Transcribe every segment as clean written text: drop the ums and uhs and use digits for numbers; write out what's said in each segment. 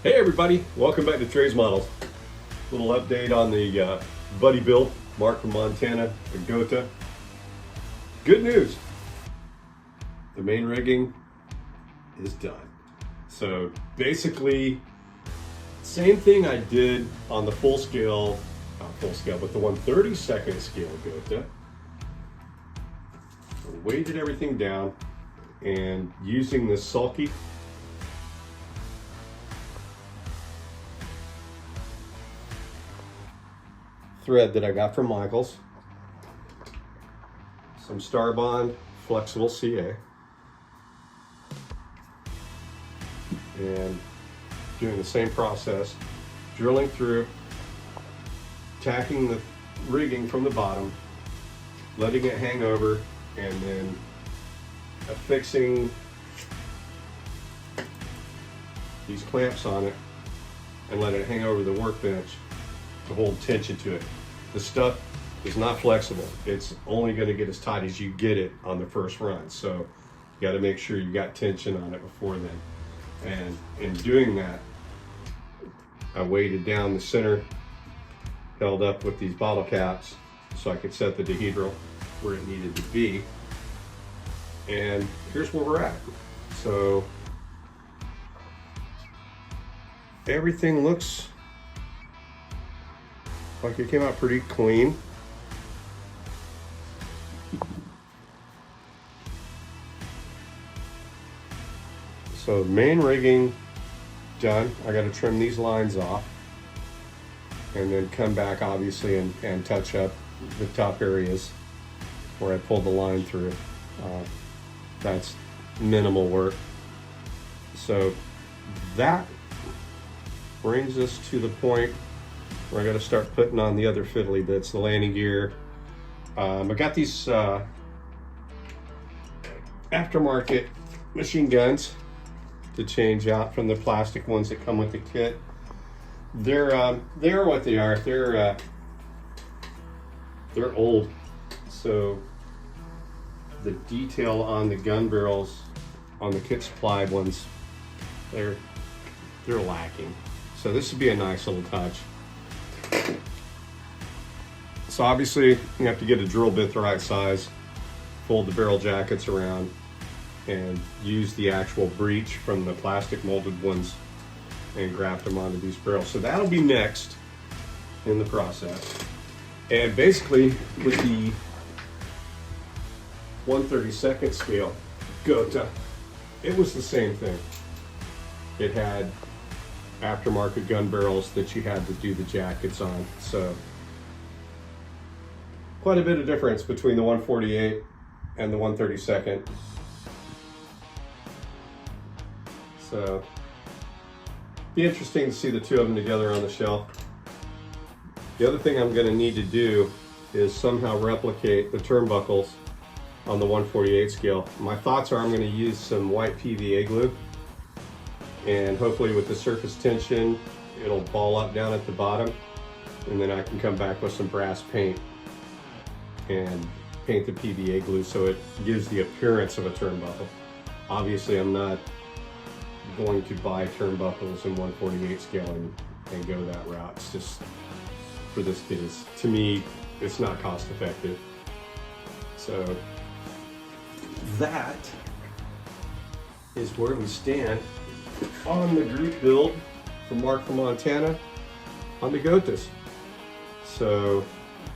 Hey everybody, welcome back to Trey's Models. Little update on the Buddy build, Mark from Montana, Agota. Good news, the main rigging is done. So basically, same thing I did on the full scale, not full scale, but the 1/32 scale Agota. Weighted everything down and using this sulky thread that I got from Michaels, some Starbond flexible CA, and doing the same process, drilling through, tacking the rigging from the bottom, letting it hang over, and then affixing these clamps on it and letting it hang over the workbench to hold tension to it. The stuff is not flexible. It's only going to get as tight as you get it on the first run. So you got to make sure you got tension on it before then. And in doing that, I weighted down the center, held up with these bottle caps so I could set the dihedral where it needed to be. And here's where we're at. So everything looks like it came out pretty clean. So main rigging done. I got to trim these lines off and then come back obviously and touch up the top areas where I pulled the line through. That's minimal work. So that brings us to the point where I got to start putting on the other fiddly bits, the landing gear. I got these aftermarket machine guns to change out from the plastic ones that come with the kit. They're what they are. They're old, so the detail on the gun barrels on the kit supplied ones, they're lacking. So this would be a nice little touch. So obviously you have to get a drill bit the right size, fold the barrel jackets around, and use the actual breech from the plastic molded ones and graft them onto these barrels. So that'll be next in the process. And basically with the 1/32 scale Gota, it was the same thing. It had aftermarket gun barrels that you had to do the jackets on. So quite a bit of difference between the 1/48 and the 1/32. So be interesting to see the two of them together on the shelf. The other thing I'm going to need to do is somehow replicate the turnbuckles on the 1/48 scale. My thoughts are I'm going to use some white PVA glue, and hopefully with the surface tension it'll ball up down at the bottom, and then I can come back with some brass paint and paint the PVA glue so it gives the appearance of a turnbuckle. Obviously I'm not going to buy turnbuckles in 1/48 scale and go that route. It's just, for this kit, to me it's not cost effective. So that is where we stand on the group build from Mark from Montana on the Gotas. So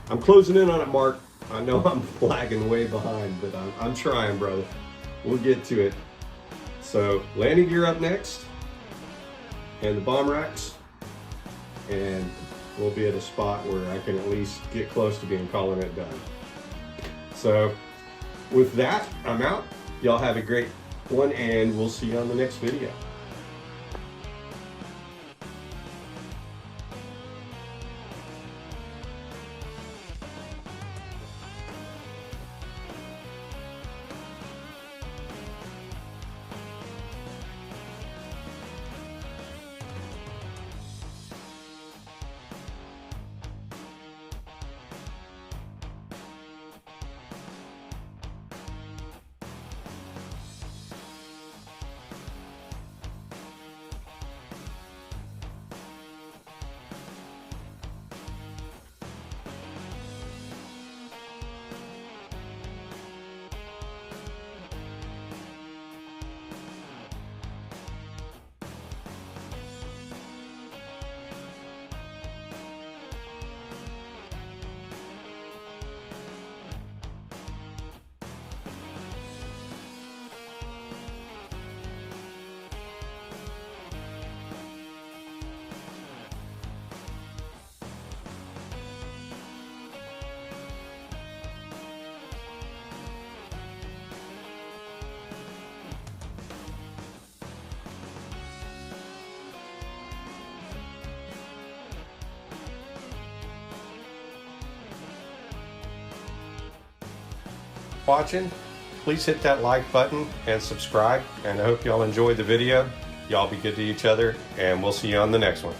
I'm closing in on it, Mark. I know I'm lagging way behind, but I'm trying, brother. We'll get to it. So landing gear up next, and the bomb racks, and we'll be at a spot where I can at least get close to calling it done. So with that, I'm out. Y'all have a great one, and we'll see you on the next video. watching. Please hit that like button and subscribe, and I hope y'all enjoyed the video. Y'all be good to each other, and we'll see you on the next one.